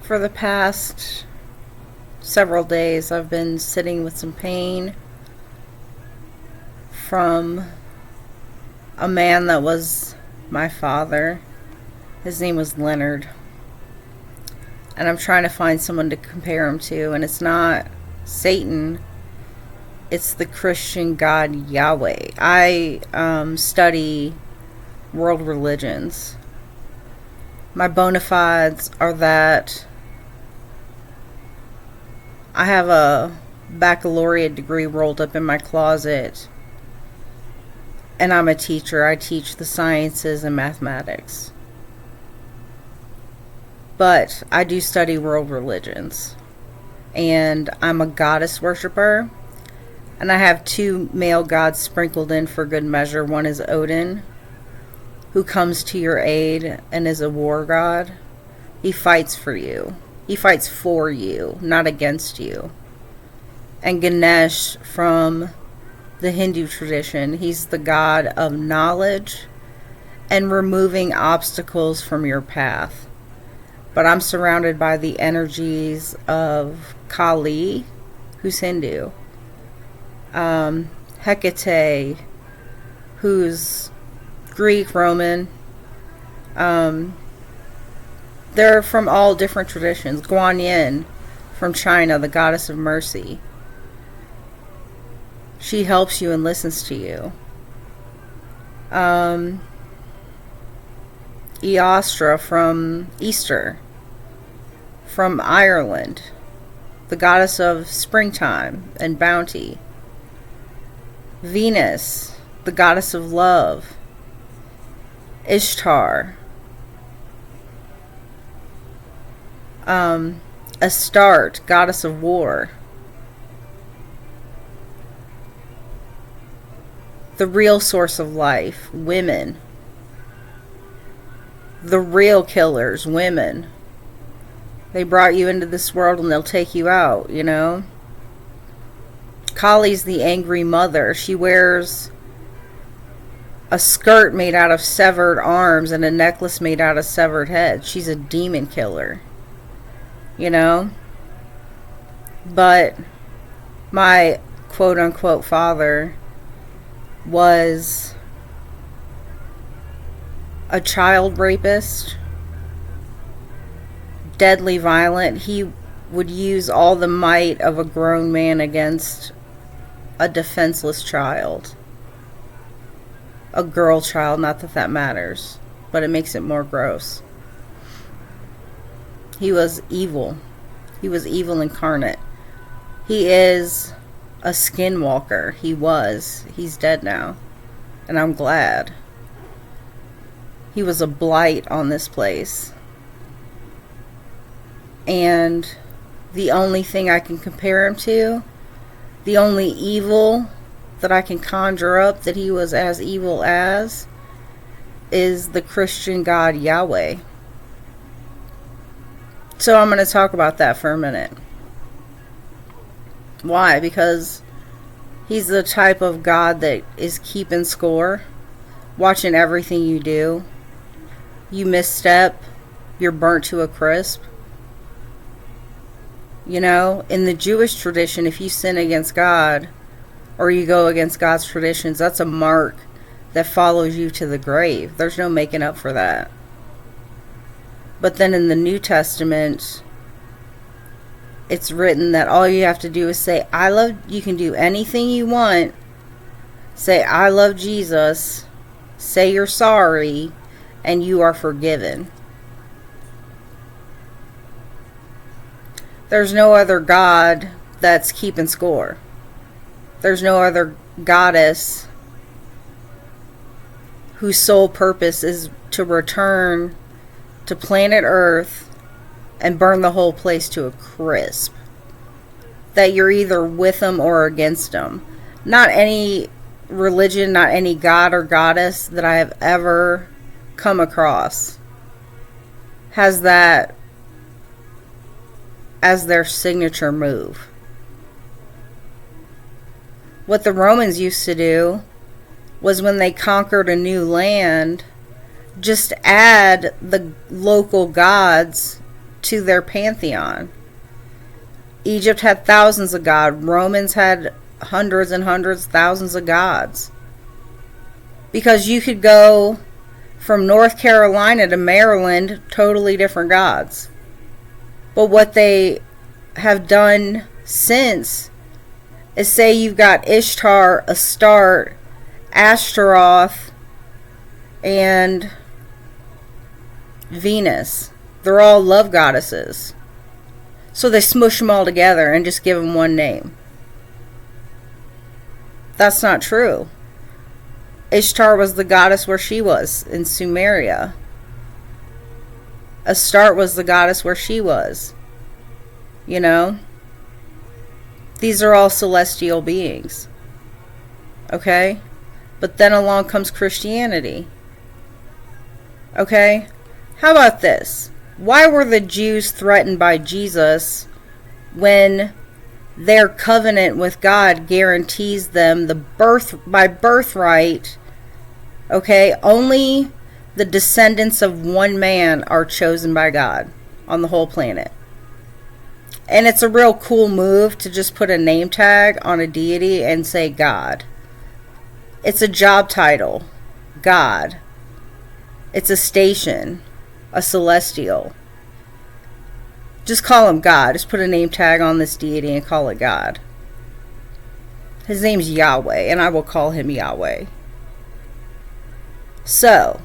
For the past several days, I've been sitting with some pain from a man that was my father. His name was Leonard. And I'm trying to find someone to compare him to, and it's not Satan. It's the Christian God Yahweh. I study world religions. My bona fides are that I have a baccalaureate degree rolled up in my closet, and I'm a teacher. I teach the sciences and mathematics. But I do study world religions, and I'm a goddess worshiper, and I have two male gods sprinkled in for good measure. One is Odin, who comes to your aid and is a war god. He fights for you. He fights for you, not against you. And Ganesh from the Hindu tradition, he's the god of knowledge and removing obstacles from your path. But I'm surrounded by the energies of Kali, who's Hindu. Hecate, who's Greek, Roman. They're from all different traditions. Guan Yin from China, the goddess of mercy. She helps you and listens to you. Eostra from Easter, from Ireland, the goddess of springtime and bounty. Venus, the goddess of love. Ishtar. Astarte, goddess of war. The real source of life, women. The real killers, women. They brought you into this world and they'll take you out, you know? Kali's the angry mother. She wears a skirt made out of severed arms and a necklace made out of severed heads. She's a demon killer, you know? But my quote-unquote father was a child rapist, deadly violent. He would use all the might of a grown man against a defenseless child. A girl child, not that that matters, but it makes it more gross. He was evil. He was evil incarnate. He is a skinwalker. He was. He's dead now. And I'm glad. He was a blight on this place. And the only thing I can compare him to, the only evil that I can conjure up that he was as evil as, is the Christian God Yahweh. So I'm going to talk about that for a minute. Why? Because he's the type of God that is keeping score, watching everything you do. You misstep, you're burnt to a crisp. You know, in the Jewish tradition, if you sin against God, or you go against God's traditions, that's a mark that follows you to the grave. There's no making up for that. But then in the New Testament, it's written that all you have to do is say, I love, you can do anything you want. Say, I love Jesus. Say you're sorry, and you are forgiven. There's no other God that's keeping score. There's no other goddess whose sole purpose is to return to planet Earth and burn the whole place to a crisp. That you're either with them or against them. Not any religion, not any god or goddess that I have ever come across has that as their signature move. What the Romans used to do was when they conquered a new land, just add the local gods to their pantheon. Egypt had thousands of gods. Romans had hundreds and hundreds, thousands of gods. Because you could go from North Carolina to Maryland, totally different gods. But what they have done since is say you've got Ishtar, Astarte, Ashtaroth, and Venus. They're all love goddesses. So they smush them all together and just give them one name. That's not true. Ishtar was the goddess where she was, in Sumeria. Astarte was the goddess where she was. You know? These are all celestial beings. Okay? But then along comes Christianity. Okay? How about this? Why were the Jews threatened by Jesus when their covenant with God guarantees them the by birthright? Okay? Only the descendants of one man are chosen by God on the whole planet. And it's a real cool move to just put a name tag on a deity and say God. It's a job title. God. It's a station. A celestial. Just call him God. Just put a name tag on this deity and call it God. His name's Yahweh, and I will call him Yahweh. So,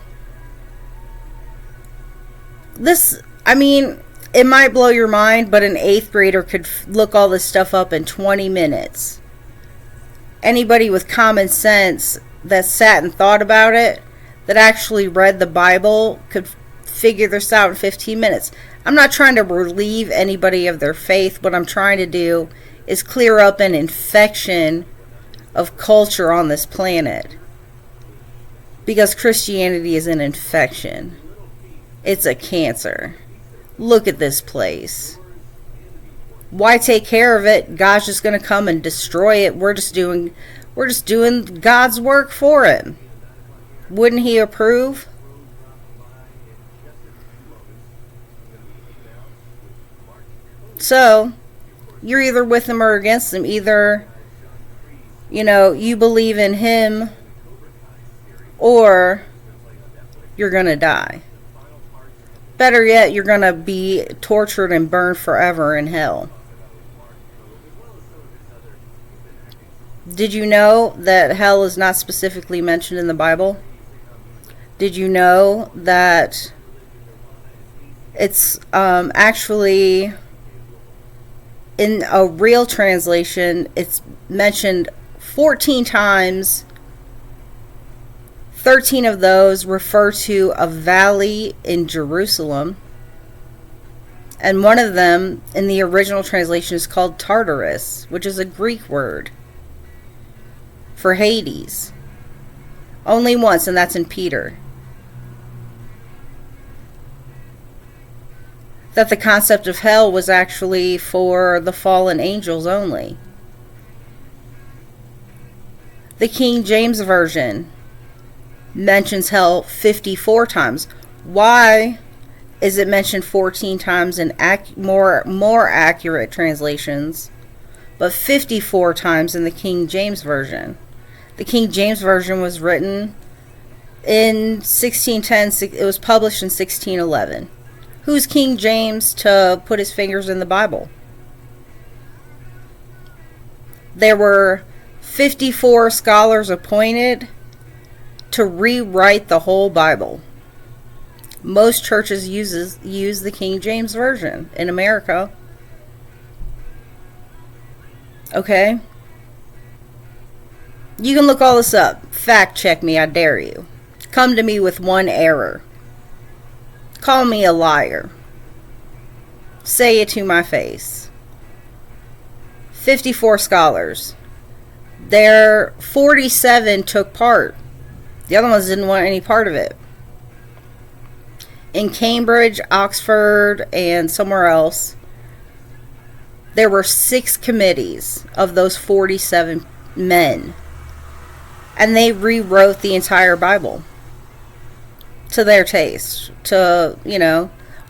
it might blow your mind, but an 8th grader could look all this stuff up in 20 minutes. Anybody with common sense that sat and thought about it, that actually read the Bible, could figure this out in 15 minutes. I'm not trying to relieve anybody of their faith. What I'm trying to do is clear up an infection of culture on this planet. Because Christianity is an infection. It's a cancer. Look at this place. Why take care of it? God's just going to come and destroy it. We're just doing God's work for him. Wouldn't he approve? So, you're either with him or against him. Either, you believe in him, or you're going to die. Better yet, you're going to be tortured and burned forever in hell. Did you know that hell is not specifically mentioned in the Bible? Did you know that it's actually, in a real translation, it's mentioned 14 times. 13 of those refer to a valley in Jerusalem. And one of them, in the original translation, is called Tartarus, which is a Greek word for Hades. Only once, and that's in Peter. That the concept of hell was actually for the fallen angels only. The King James Version mentions hell 54 times. Why is it mentioned 14 times in more accurate translations, but 54 times in the King James Version? The King James Version was written in 1610. It was published in 1611. Who's King James to put his fingers in the Bible? There were 54 scholars appointed to rewrite the whole Bible. Most churches use the King James Version in America. Okay? You can look all this up. Fact check me, I dare you. Come to me with one error. Call me a liar. Say it to my face. 54 scholars. 47 took part. The other ones didn't want any part of it. In Cambridge, Oxford, and somewhere else, there were 6 committees of those 47 men. And they rewrote the entire Bible to their taste. To,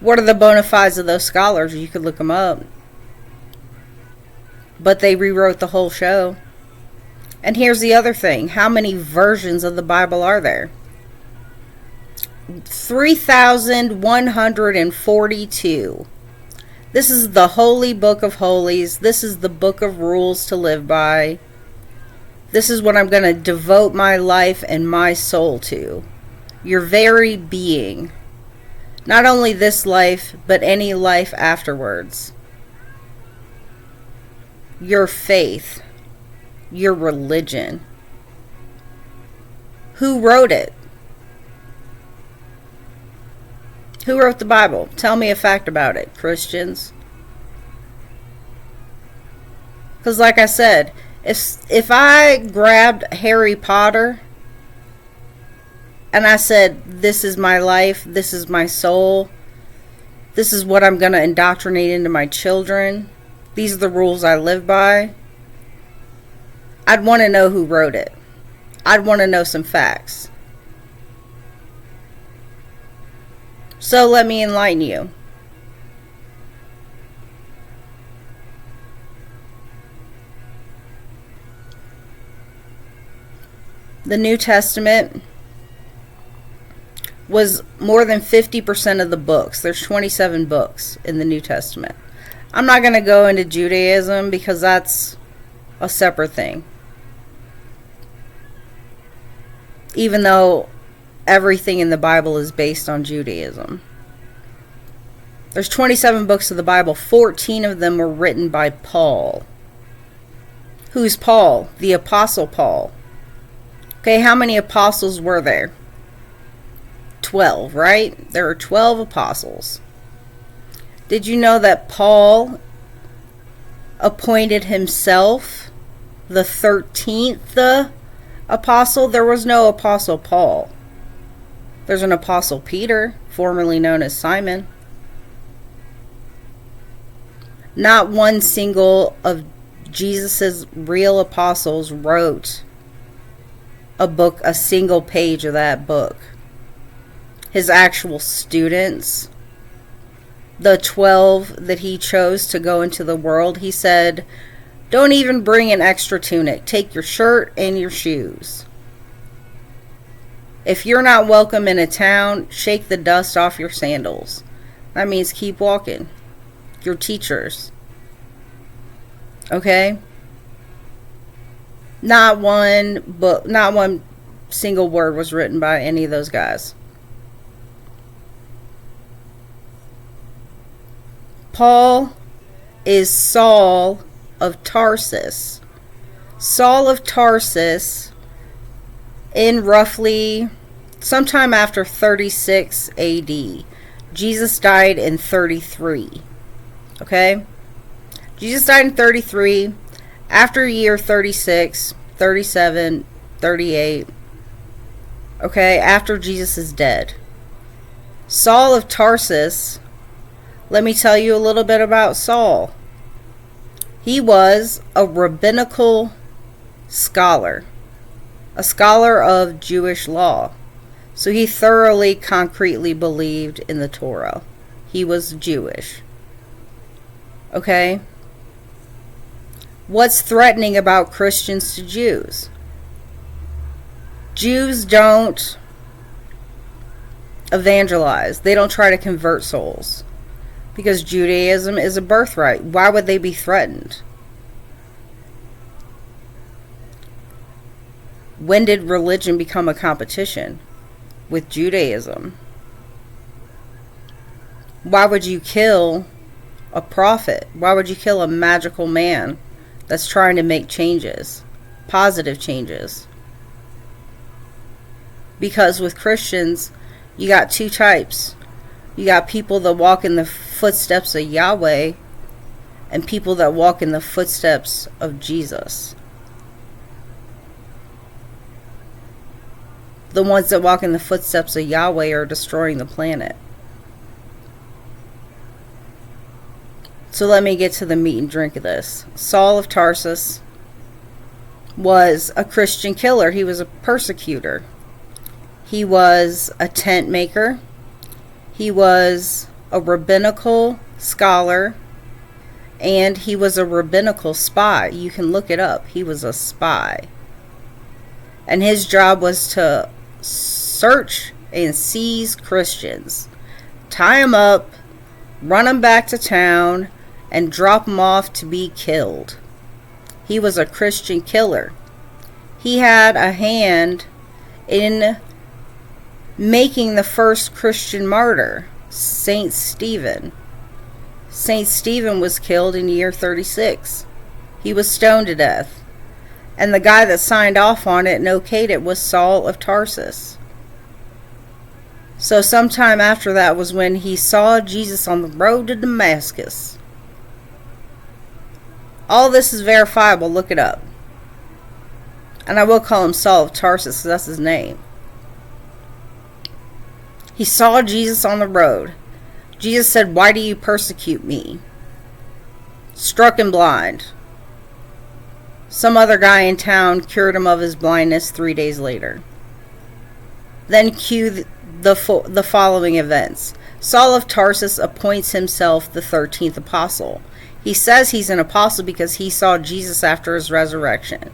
What are the bona fides of those scholars? You could look them up. But they rewrote the whole show. And here's the other thing. How many versions of the Bible are there? 3,142. This is the holy book of holies. This is the book of rules to live by. This is what I'm going to devote my life and my soul to. Your very being. Not only this life, but any life afterwards. Your faith. Your religion. Who wrote it? Who wrote the Bible? Tell me a fact about it, Christians. Because like I said, if I grabbed Harry Potter and I said, this is my life, this is my soul, this is what I'm going to indoctrinate into my children, these are the rules I live by, I'd want to know who wrote it. I'd want to know some facts. So let me enlighten you. The New Testament was more than 50% of the books. There's 27 books in the New Testament. I'm not going to go into Judaism because that's a separate thing. Even though everything in the Bible is based on Judaism. There's 27 books of the Bible. 14 of them were written by Paul. Who's Paul? The Apostle Paul. Okay, how many apostles were there? 12, right? There are 12 apostles. Did you know that Paul appointed himself the 13th apostle? There was no Apostle Paul. There's an Apostle Peter, formerly known as Simon. Not one single of Jesus's real apostles wrote a book, a single page of that book. His actual students, the 12 that he chose to go into the world, he said, don't even bring an extra tunic. Take your shirt and your shoes. If you're not welcome in a town, shake the dust off your sandals. That means keep walking. Your teachers. Okay? Not one single word was written by any of those guys. Paul is Saul of Tarsus. Saul of Tarsus, in roughly sometime after 36 AD. Jesus died in 33. Okay? Jesus died in 33. After year 36, 37, 38. Okay? After Jesus is dead. Saul of Tarsus, let me tell you a little bit about Saul. He was a rabbinical scholar. A scholar of Jewish law. So he thoroughly, concretely believed in the Torah. He was Jewish. Okay? What's threatening about Christians to Jews? Jews don't evangelize. They don't try to convert souls. Because Judaism is a birthright. Why would they be threatened? When did religion become a competition with Judaism? Why would you kill a prophet? Why would you kill a magical man that's trying to make changes? Positive changes. Because with Christians, you got two types. You got people that walk in the footsteps of Yahweh and people that walk in the footsteps of Jesus. The ones that walk in the footsteps of Yahweh are destroying the planet. So let me get to the meat and drink of this. Saul of Tarsus was a Christian killer. He was a persecutor. He was a tent maker. He was a rabbinical scholar, and he was a rabbinical spy. You can look it up. He was a spy. And his job was to search and seize Christians, tie them up, run them back to town, and drop them off to be killed. He was a Christian killer. He had a hand in making the first Christian martyr, Saint Stephen. Saint Stephen was killed in year 36. He was stoned to death. And the guy that signed off on it and okayed it was Saul of Tarsus. So sometime after that was when he saw Jesus on the road to Damascus. All this is verifiable. Look it up. And I will call him Saul of Tarsus because that's his name. He saw Jesus on the road. Jesus said, "Why do you persecute me?" Struck him blind. Some other guy in town cured him of his blindness 3 days later. Then cue the following events. Saul of Tarsus appoints himself the 13th apostle. He says he's an apostle because he saw Jesus after his resurrection.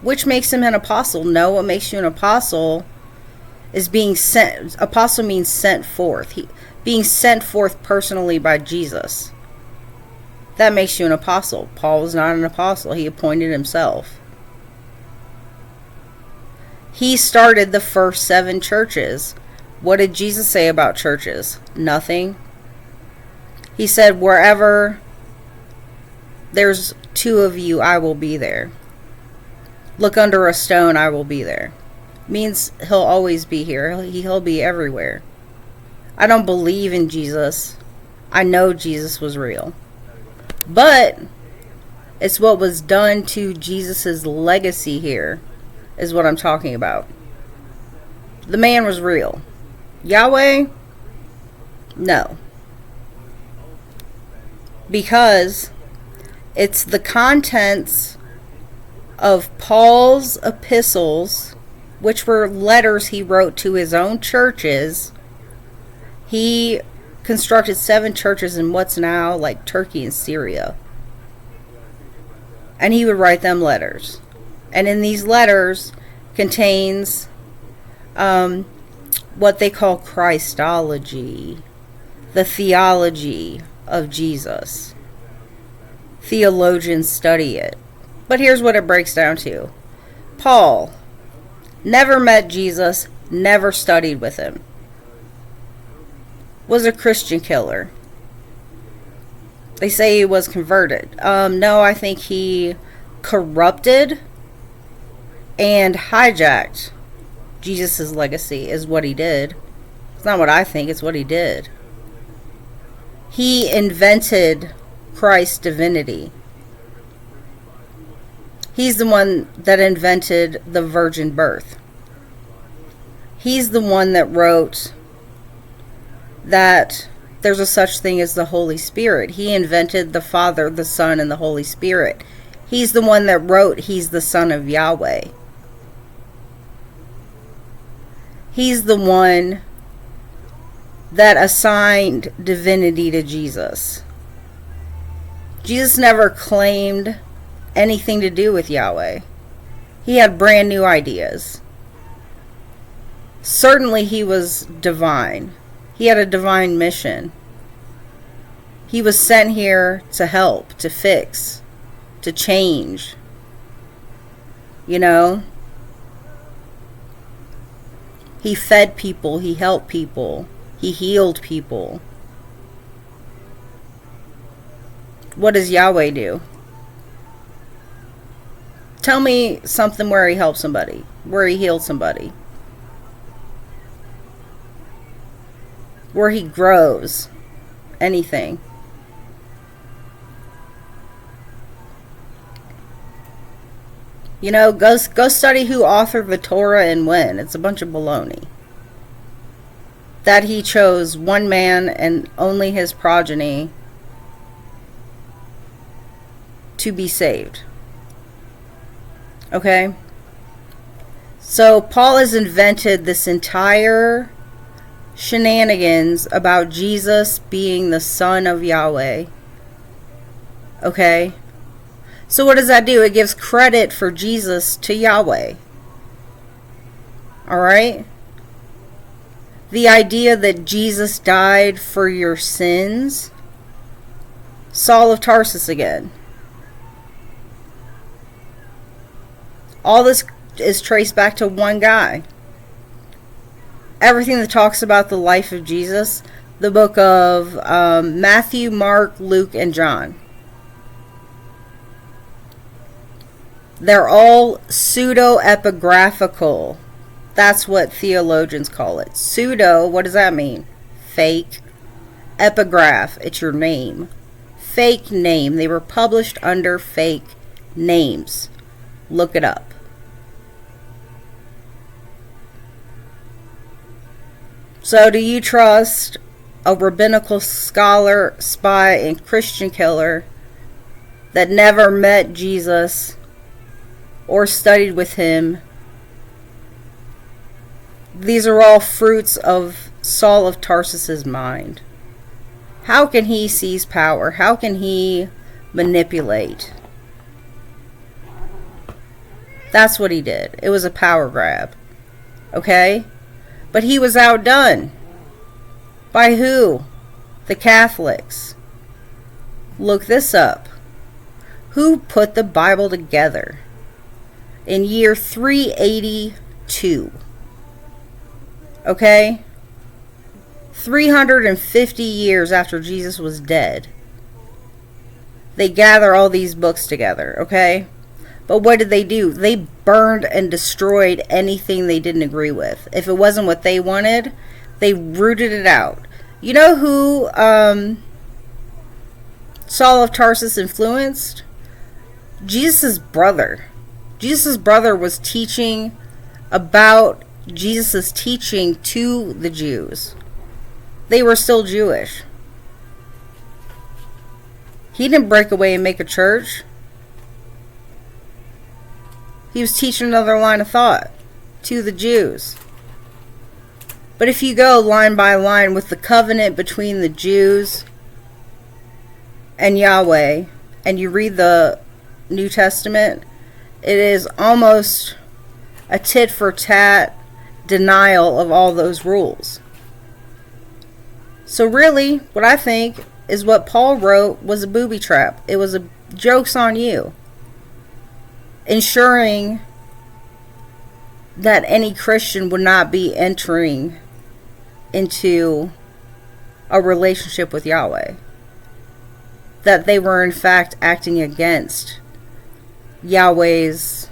Which makes him an apostle? No, what makes you an apostle is being sent. Apostle means sent forth. Being sent forth personally by Jesus. That makes you an apostle. Paul was not an apostle. He appointed himself. He started the first 7 churches. What did Jesus say about churches? Nothing. He said, wherever there's 2 of you, I will be there. Look under a stone, I will be there. Means he'll always be here. He'll be everywhere. I don't believe in Jesus. I know Jesus was real. But it's what was done to Jesus's legacy here is what I'm talking about. The man was real. Yahweh? No. Because it's the contents of Paul's epistles, which were letters he wrote to his own churches. He constructed 7 churches in what's now like Turkey and Syria. And he would write them letters. And in these letters contains what they call Christology, the theology of Jesus. Theologians study it. But here's what it breaks down to. Paul never met Jesus, never studied with him. Was a Christian killer. They say he was converted. No, I think he corrupted and hijacked Jesus' legacy is what he did. It's not what I think, it's what he did. He invented Christ's divinity. He's the one that invented the virgin birth. He's the one that wrote that there's a such thing as the Holy Spirit. He invented the Father, the Son, and the Holy Spirit. He's the one that wrote he's the Son of Yahweh. He's the one that assigned divinity to Jesus. Jesus never claimed anything to do with Yahweh. He had brand new ideas. Certainly he was divine. He had a divine mission. He was sent here to help, to fix, to change. You know? He fed people, he helped people, he healed people. What does Yahweh do? Tell me something where he helped somebody, where he healed somebody, where he grows anything. You know, go study who authored the Torah and when. It's a bunch of baloney. That he chose one man and only his progeny to be saved. Okay? So Paul has invented this entire shenanigans about Jesus being the Son of Yahweh. Okay? So what does that do? It gives credit for Jesus to Yahweh. Alright? The idea that Jesus died for your sins. Saul of Tarsus again. All this is traced back to one guy. Everything that talks about the life of Jesus, the book of Matthew, Mark, Luke, and John. They're all pseudo-epigraphical. That's what theologians call it. Pseudo, what does that mean? Fake. Epigraph, it's your name. Fake name. They were published under fake names. Look it up. So do you trust a rabbinical scholar, spy, and Christian killer that never met Jesus or studied with him? These are all fruits of Saul of Tarsus's mind. How can he seize power? How can he manipulate? That's what he did. It was a power grab. Okay? But he was outdone. By who? The Catholics. Look this up. Who put the Bible together? In year 382. Okay? 350 years after Jesus was dead. They gather all these books together, okay? But what did they do? They burned and destroyed anything they didn't agree with. If it wasn't what they wanted, they rooted it out. You know who Saul of Tarsus influenced? Jesus' brother. Jesus' brother was teaching about Jesus' teaching to the Jews. They were still Jewish. He didn't break away and make a church. He was teaching another line of thought to the Jews. But if you go line by line with the covenant between the Jews and Yahweh, and you read the New Testament, it is almost a tit for tat denial of all those rules. So really, what I think is what Paul wrote was a booby trap. It was a joke's on you. Ensuring that any Christian would not be entering into a relationship with Yahweh. That they were in fact acting against Yahweh's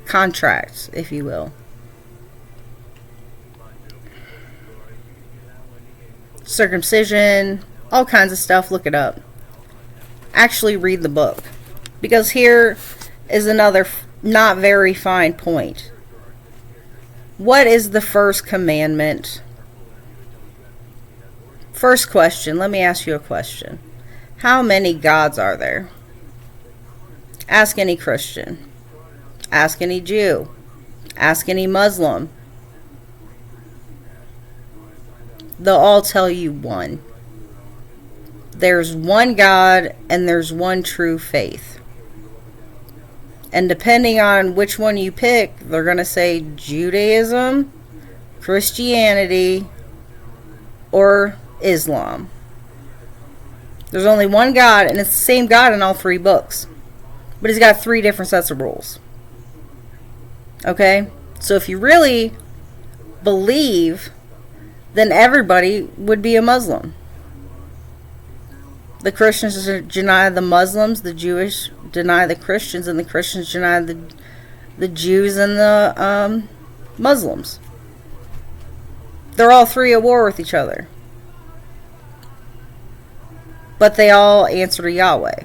contract, if you will. Circumcision, all kinds of stuff. Look it up. Actually read the book. Because here is another not very fine point. What is the first commandment? First question, let me ask you a question. How many gods are there? Ask any Christian. Ask any Jew. Ask any Muslim. They'll all tell you one. There's one God and there's one true faith. And depending on which one you pick, they're going to say Judaism, Christianity, or Islam. There's only one God, and it's the same God in all three books. But he's got three different sets of rules. Okay? So if you really believe, then everybody would be a Muslim. The Christians deny the Muslims, the Jewish deny the Christians, and the Christians deny the Jews and the Muslims. They're all three at war with each other. But they all answer to Yahweh.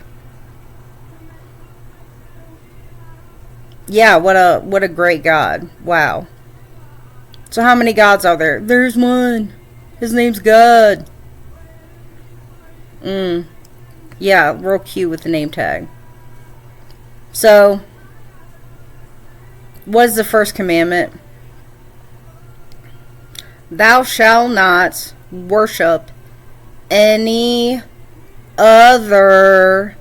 Yeah, what a great God. Wow. So how many gods are there? There's one. His name's God. Yeah, real cute with the name tag. So, what is the first commandment? Thou shalt not worship any other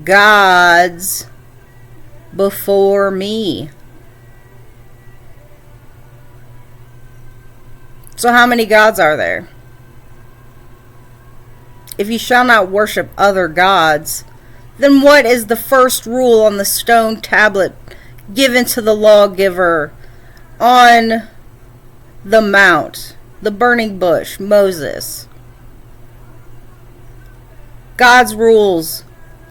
gods before me. So how many gods are there? If you shall not worship other gods, then what is the first rule on the stone tablet given to the lawgiver on the mount, the burning bush, Moses? God's rules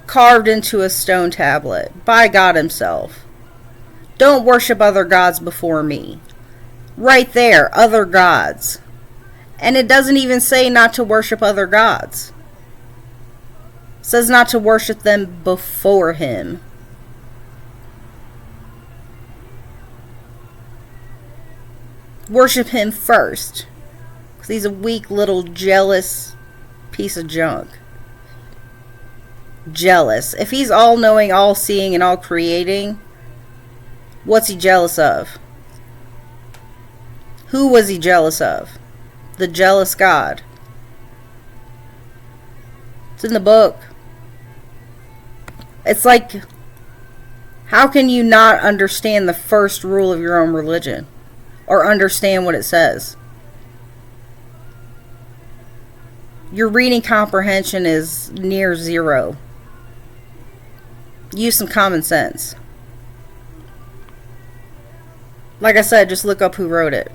carved into a stone tablet by God himself. Don't worship other gods before me. Right there, other gods. And it doesn't even say not to worship other gods. It says not to worship them before him. Worship him first. Because he's a weak little jealous piece of junk. Jealous. If he's all-knowing, all-seeing, and all-creating, what's he jealous of? Who was he jealous of? The jealous God. It's in the book. It's like, how can you not understand the first rule of your own religion? Or understand what it says? Your reading comprehension is near zero. Use some common sense. Like I said, just look up who wrote it.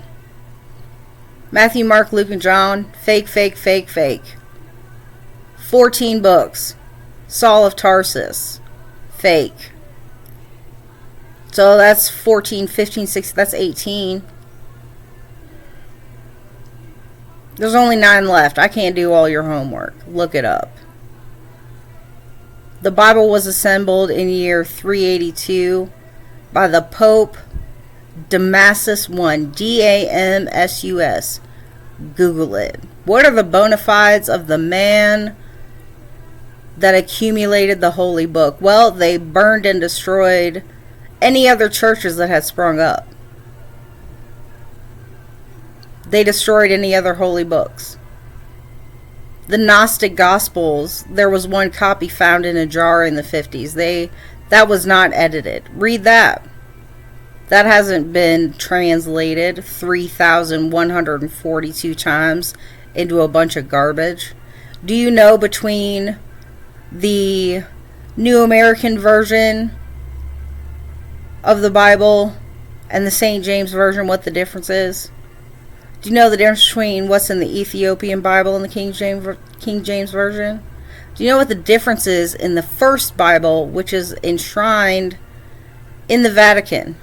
Matthew, Mark, Luke, and John. Fake, fake, fake, fake. 14 books. Saul of Tarsus. Fake. So that's 14, 15, 16. That's 18. There's only 9 left. I can't do all your homework. Look it up. The Bible was assembled in year 382 by the Pope Damasus I. Damassus. Google it. What are the bona fides of the man that accumulated the holy book? Well, they burned and destroyed any other churches that had sprung up. They destroyed any other holy books. The Gnostic Gospels, there was one copy found in a jar in the 50s. That was not edited. Read that. That hasn't been translated 3,142 times into a bunch of garbage. Do you know between the New American Version of the Bible and the St. James Version what the difference is? Do you know the difference between what's in the Ethiopian Bible and the King James Version? Do you know what the difference is in the first Bible, which is enshrined in the Vatican,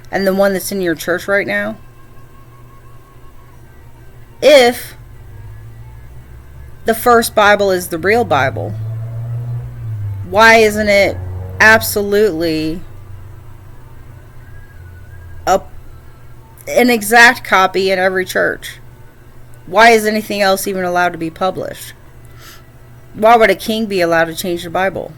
and the one that's in your church right now? If the first Bible is the real Bible, why isn't it absolutely an exact copy in every church? Why is anything else even allowed to be published? Why would a king be allowed to change the Bible?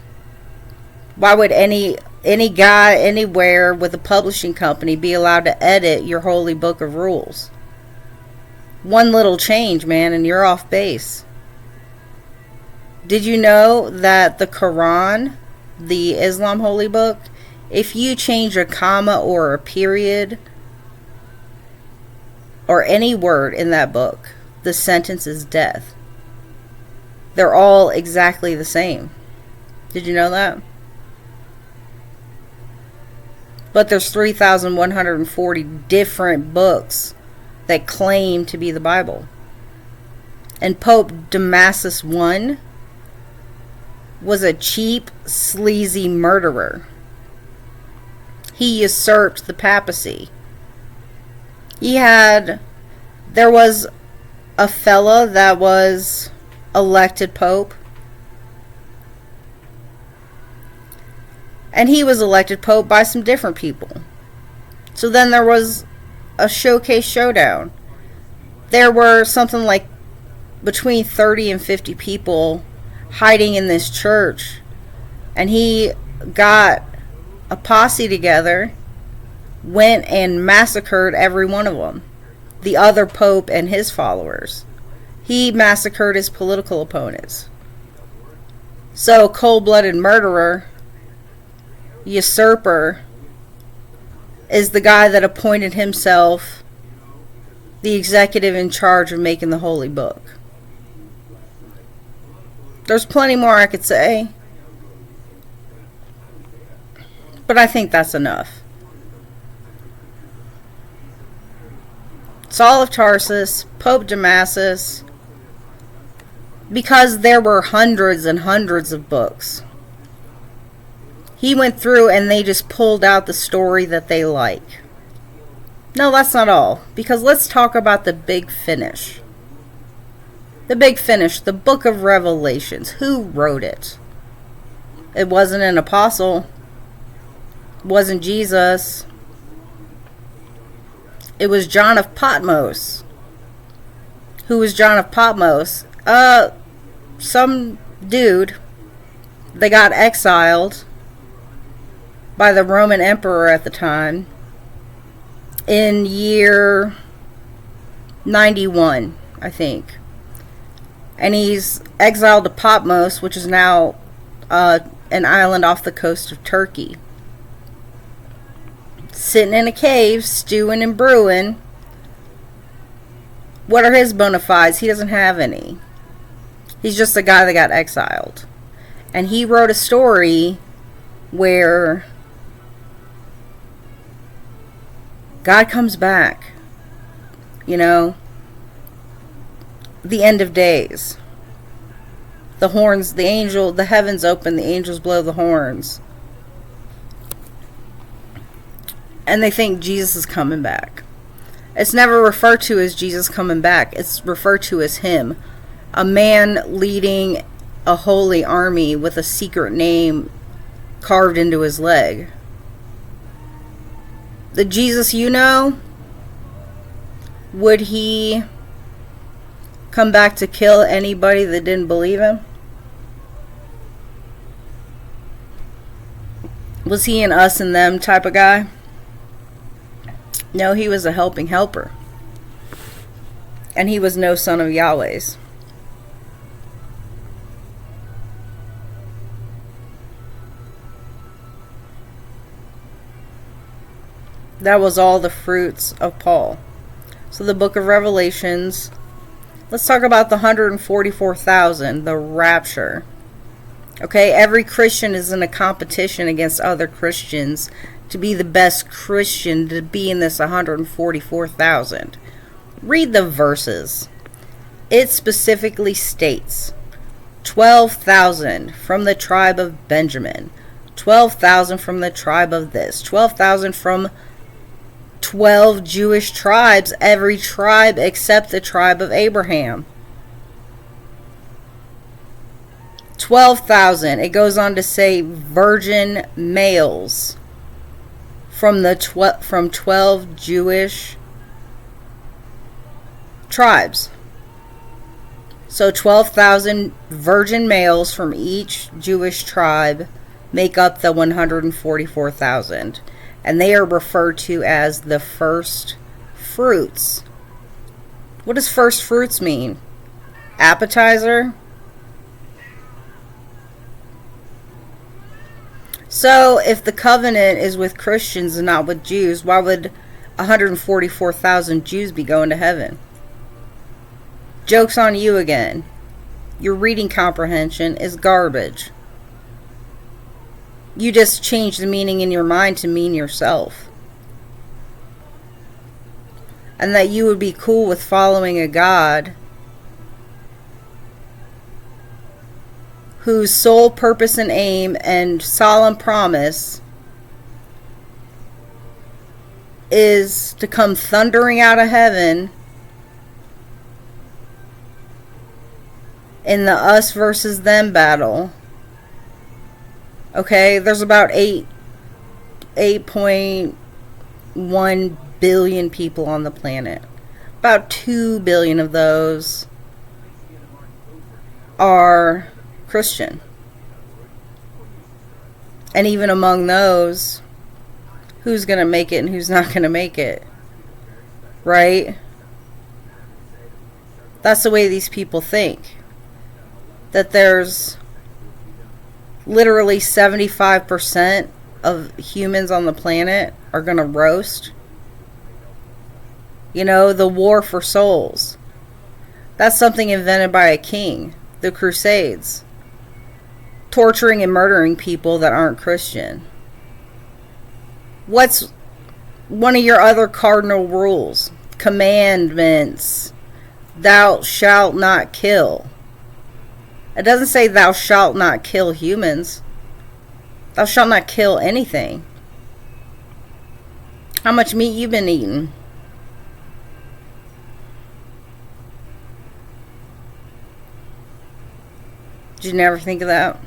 Why would any guy anywhere with a publishing company be allowed to edit your holy book of rules? One little change, man, and you're off base. Did you know that the Quran, the Islam holy book, if you change a comma or a period or any word in that book, the sentence is death? They're all exactly the same. Did you know that? But there's 3,140 different books that claim to be the Bible. And Pope Damasus I was a cheap, sleazy murderer. He usurped the papacy. There was a fella that was elected pope, and he was elected pope by some different people. So then there was a showcase showdown. There were something like between 30 and 50 people hiding in this church, and he got a posse together, went and massacred every one of them. the other pope and his followers. He massacred his political opponents. So, cold-blooded murderer, usurper, is the guy that appointed himself the executive in charge of making the holy book. There's plenty more I could say, but I think that's enough. Saul of Tarsus, Pope Damasus, because there were hundreds and hundreds of books. He went through and they just pulled out the story that they like. No, that's not all. Because let's talk about the big finish. The big finish, the book of Revelations. Who wrote it? It wasn't an apostle. It wasn't Jesus. It was John of Patmos. Who was John of Patmos? Some dude that got exiled by the Roman emperor at the time in year 91, I think. And he's exiled to Patmos, which is now an island off the coast of Turkey. Sitting in a cave, stewing and brewing. What are his bona fides? He doesn't have any. He's just a guy that got exiled. And he wrote a story where God comes back. You know, the end of days. The horns, the angel, the heavens open, the angels blow the horns. And they think Jesus is coming back. It's never referred to as Jesus coming back. It's referred to as him. A man leading a holy army with a secret name carved into his leg. The Jesus you know, would he come back to kill anybody that didn't believe him? Was he an us and them type of guy? No, he was a helping helper. And he was no son of Yahweh's. That was all the fruits of Paul. So the book of Revelations. Let's talk about the 144,000, the rapture. Okay, every Christian is in a competition against other Christians to be the best Christian to be in this 144,000. Read the verses. It specifically states 12,000 from the tribe of Benjamin, 12,000 from the tribe of this, 12,000 from 12 Jewish tribes, every tribe except the tribe of Abraham. 12,000. It goes on to say virgin males from 12 Jewish tribes. So 12,000 virgin males from each Jewish tribe make up the 144,000. And they are referred to as the first fruits. What does first fruits mean? Appetizer? So, if the covenant is with Christians and not with Jews, why would 144,000 Jews be going to heaven? Joke's on you again. Your reading comprehension is garbage. You just change the meaning in your mind to mean yourself. And that you would be cool with following a God whose sole purpose and aim and solemn promise is to come thundering out of heaven in the us versus them battle. Okay, there's about 8.1 billion people on the planet. About 2 billion of those are Christian. And even among those, who's going to make it and who's not going to make it? Right? That's the way these people think. That there's literally 75% of humans on the planet are going to roast. You know, the war for souls. That's something invented by a king. The Crusades. Torturing and murdering people that aren't Christian. What's one of your other cardinal rules? Commandments. Thou shalt not kill. It doesn't say thou shalt not kill humans. Thou shalt not kill anything. How much meat you been eating? Did you never think of that?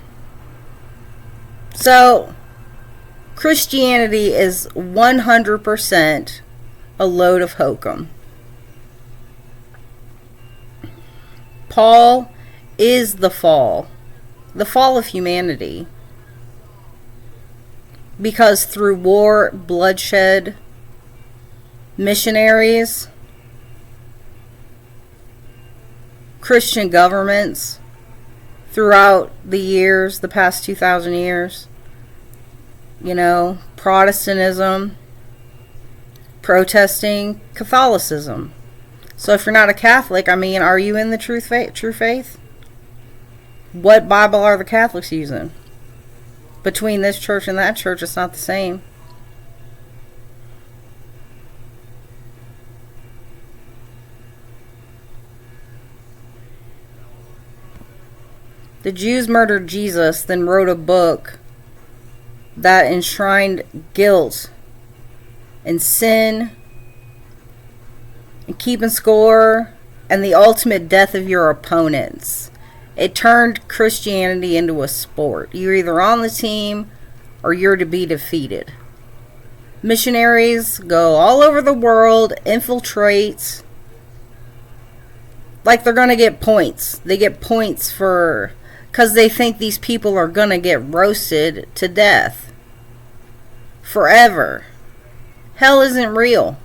So, Christianity is 100% a load of hokum. Paul is the fall of humanity. Because through war, bloodshed, missionaries, Christian governments, throughout the years, the past 2,000 years, you know, Protestantism, protesting Catholicism. So if you're not a Catholic, I mean, are you in the true faith? What Bible are the Catholics using? Between this church and that church, it's not the same. The Jews murdered Jesus, then wrote a book that enshrined guilt and sin and keeping score and the ultimate death of your opponents. It turned Christianity into a sport. You're either on the team or you're to be defeated. Missionaries go all over the world, infiltrate, like they're going to get points. They get points because they think these people are going to get roasted to death forever. Hell isn't real.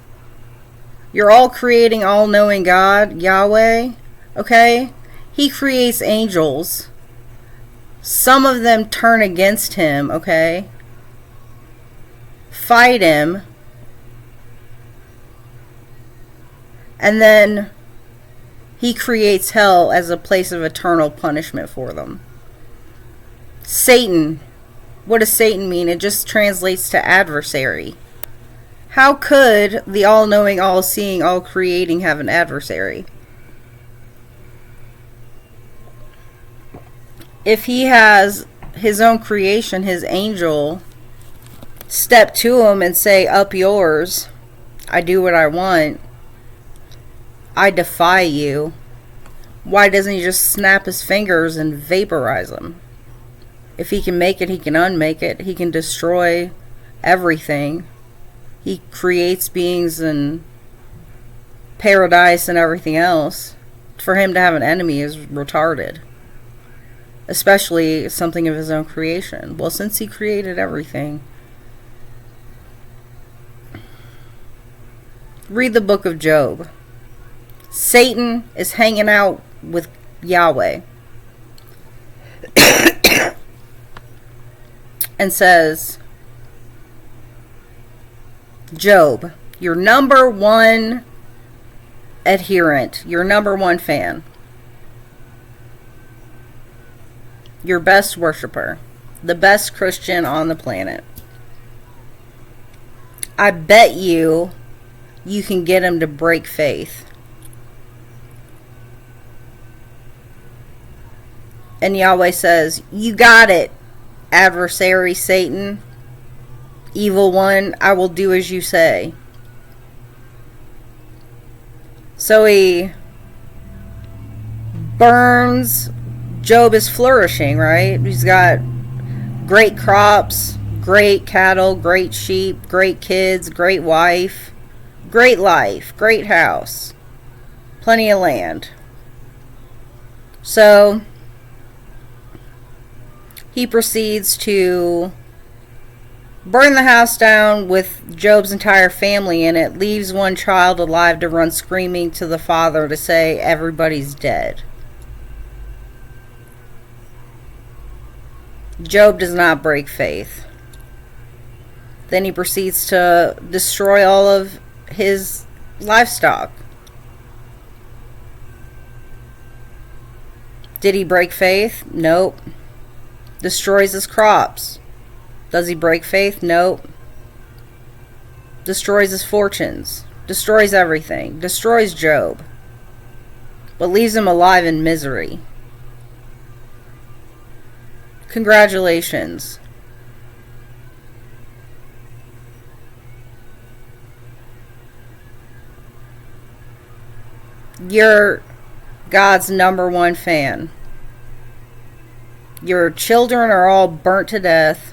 You're all creating all-knowing God, Yahweh, okay? He creates angels. Some of them turn against him, okay? Fight him. And then he creates hell as a place of eternal punishment for them. Satan. What does Satan mean? It just translates to adversary. How could the all-knowing, all-seeing, all-creating have an adversary? If he has his own creation, his angel, step to him and say, up yours, I do what I want, I defy you, why doesn't he just snap his fingers and vaporize them? If he can make it, he can unmake it. He can destroy everything. He creates beings in paradise and everything else. For him to have an enemy is retarded. Especially something of his own creation. Well, since he created everything. Read the book of Job. Satan is hanging out with Yahweh. And says, Job, your number one adherent, your number one fan, your best worshiper, the best Christian on the planet, I bet you can get him to break faith. And Yahweh says, you got it, adversary Satan, evil one, I will do as you say. So he burns. Job is flourishing, right? He's got great crops, great cattle, great sheep, great kids, great wife, great life, great house, plenty of land. So he proceeds to burn the house down with Job's entire family in it, leaves one child alive to run screaming to the father to say everybody's dead. Job does not break faith. Then he proceeds to destroy all of his livestock. Did he break faith? Nope. Destroys his crops. Does he break faith? Nope. Destroys his fortunes. Destroys everything. Destroys Job. But leaves him alive in misery. Congratulations. You're God's number one fan. Your children are all burnt to death.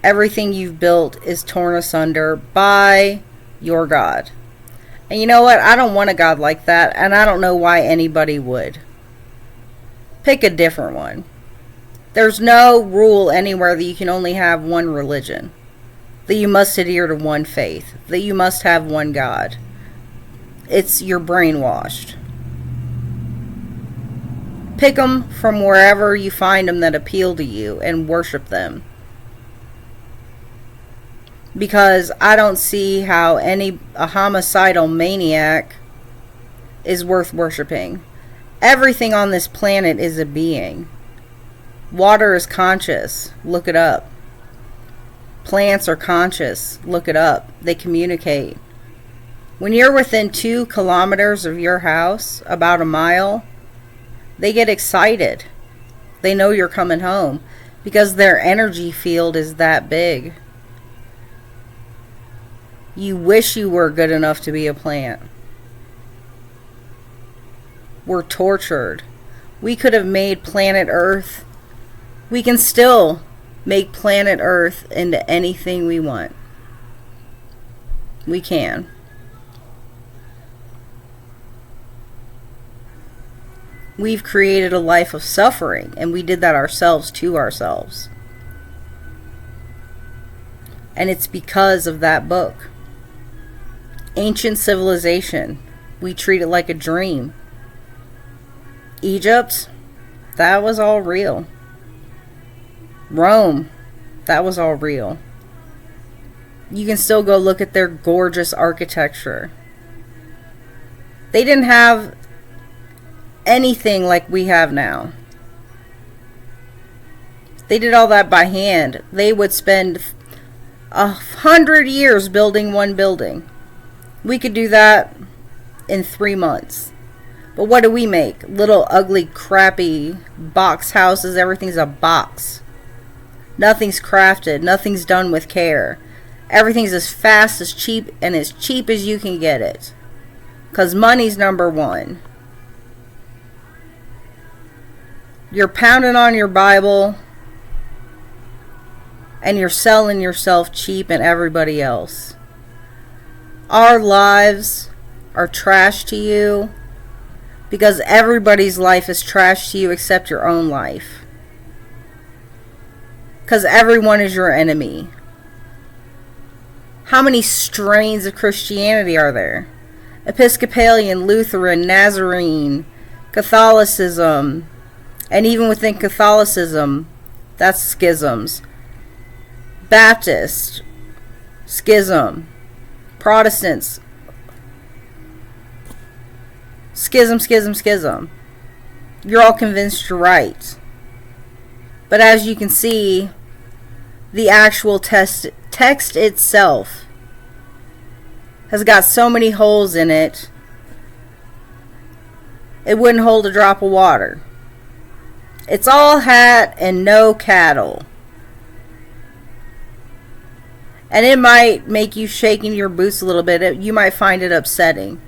Everything you've built is torn asunder by your God. And you know what? I don't want a God like that, and I don't know why anybody would. Pick a different one. There's no rule anywhere that you can only have one religion, that you must adhere to one faith, that you must have one God. You're brainwashed. Pick them from wherever you find them that appeal to you and worship them. Because I don't see how a homicidal maniac is worth worshiping. Everything on this planet is a being. Water is conscious. Look it up. Plants are conscious. Look it up. They communicate. When you're within 2 kilometers of your house, about a mile, they get excited. They know you're coming home because their energy field is that big. You wish you were good enough to be a plant. We're tortured. We could have made planet Earth. We can still make planet Earth into anything we want. We can. We've created a life of suffering, and we did that ourselves to ourselves. And it's because of that book. Ancient civilization. We treat it like a dream. Egypt, that was all real. Rome, that was all real. You can still go look at their gorgeous architecture. They didn't have anything like we have now. They did all that by hand. They would spend 100 years building one building. We could do that in 3 months. But what do we make? Little ugly crappy box houses. Everything's a box. Nothing's crafted. Nothing's done with care. Everything's as fast, as cheap, and as cheap as you can get it. Because money's number one. You're pounding on your Bible, and you're selling yourself cheap and everybody else. Our lives are trash to you because everybody's life is trash to you except your own life. Because everyone is your enemy. How many strains of Christianity are there? Episcopalian, Lutheran, Nazarene, Catholicism, and even within Catholicism, that's schisms. Baptist, schism. Protestants, schism, schism, schism. You're all convinced you're right. But as you can see, the actual text itself has got so many holes in it, it wouldn't hold a drop of water. It's all hat and no cattle. And it might make you shake in your boots a little bit. You might find it upsetting.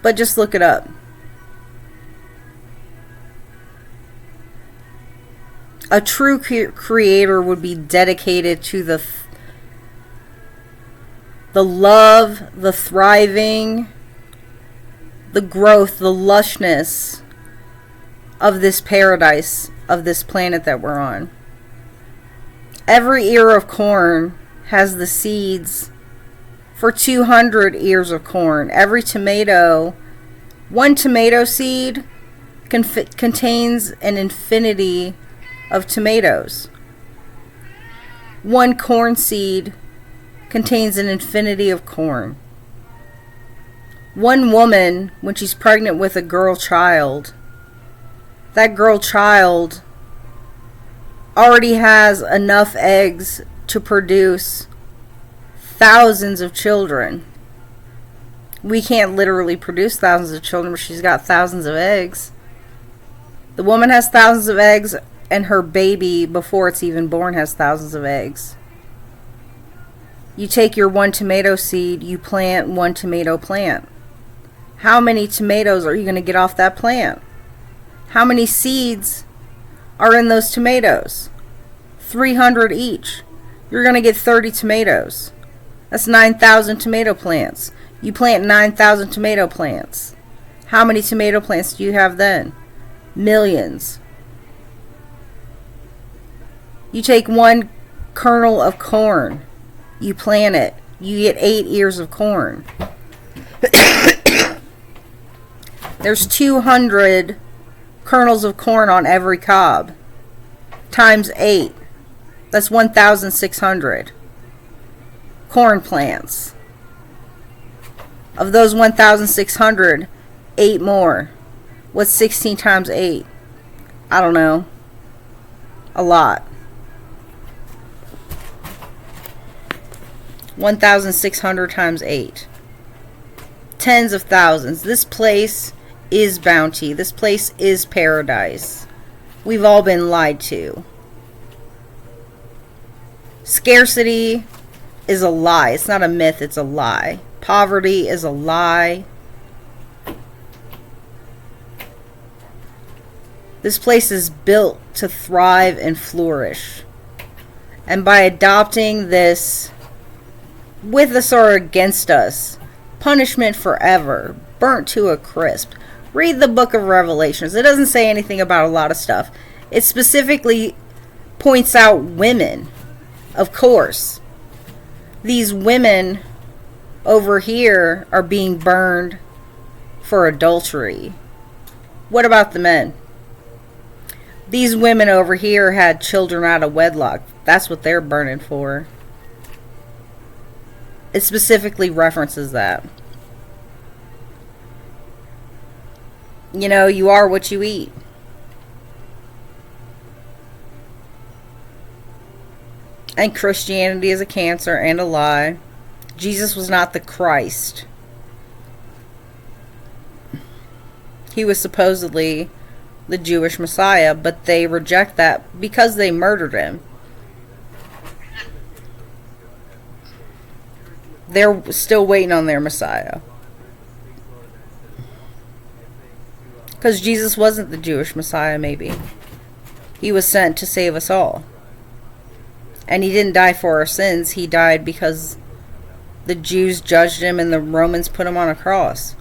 But just look it up. A true creator would be dedicated to the love, the thriving, the growth, the lushness of this paradise, of this planet that we're on. Every ear of corn has the seeds for 200 ears of corn. One tomato seed contains an infinity of tomatoes. One corn seed contains an infinity of corn. One woman, when she's pregnant with a girl child, that girl child already has enough eggs to produce thousands of children. We can't literally produce thousands of children, but she's got thousands of eggs. The woman has thousands of eggs, and her baby, before it's even born, has thousands of eggs. You take your one tomato seed, you plant one tomato plant. How many tomatoes are you going to get off that plant? How many seeds are in those tomatoes? 300 each. You're going to get 30 tomatoes. That's 9,000 tomato plants. You plant 9,000 tomato plants. How many tomato plants do you have then? Millions. You take one kernel of corn. You plant it. You get 8 ears of corn. There's 200 kernels of corn on every cob. Times 8. That's 1,600 corn plants. Of those 1,600, 8 more. What's 16 times 8? I don't know. A lot. 1,600 times 8. Tens of thousands. This place is bounty. This place is paradise. We've all been lied to. Scarcity is a lie. It's not a myth, it's a lie. Poverty is a lie. This place is built to thrive and flourish. And by adopting this with us or against us, punishment forever, burnt to a crisp. Read the book of Revelations. It doesn't say anything about a lot of stuff. It specifically points out women. Of course, these women over here are being burned for adultery. What about the men? These women over here had children out of wedlock. That's what they're burning for. It specifically references that. You know, you are what you eat. And Christianity is a cancer and a lie. Jesus was not the Christ. He was supposedly the Jewish Messiah, but they reject that because they murdered him. They're still waiting on their Messiah. Because Jesus wasn't the Jewish Messiah, maybe. He was sent to save us all. And he didn't die for our sins. He died because the Jews judged him and the Romans put him on a cross.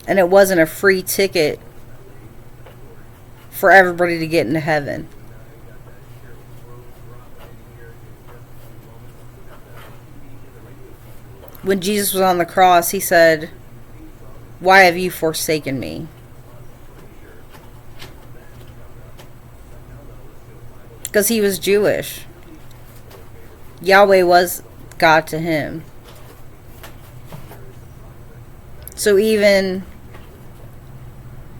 And it wasn't a free ticket for everybody to get into heaven. When Jesus was on the cross, he said, "Why have you forsaken me?" Because he was Jewish. Yahweh was God to him. So even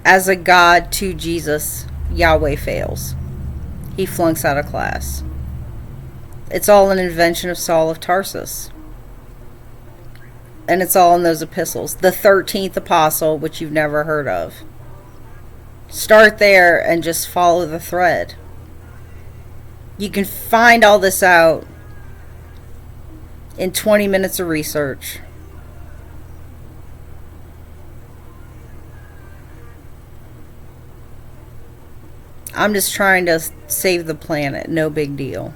as a God to Jesus, Yahweh fails. He flunks out of class. It's all an invention of Saul of Tarsus. And it's all in those epistles. The 13th apostle, which you've never heard of. Start there and just follow the thread. You can find all this out in 20 minutes of research. I'm just trying to save the planet. No big deal.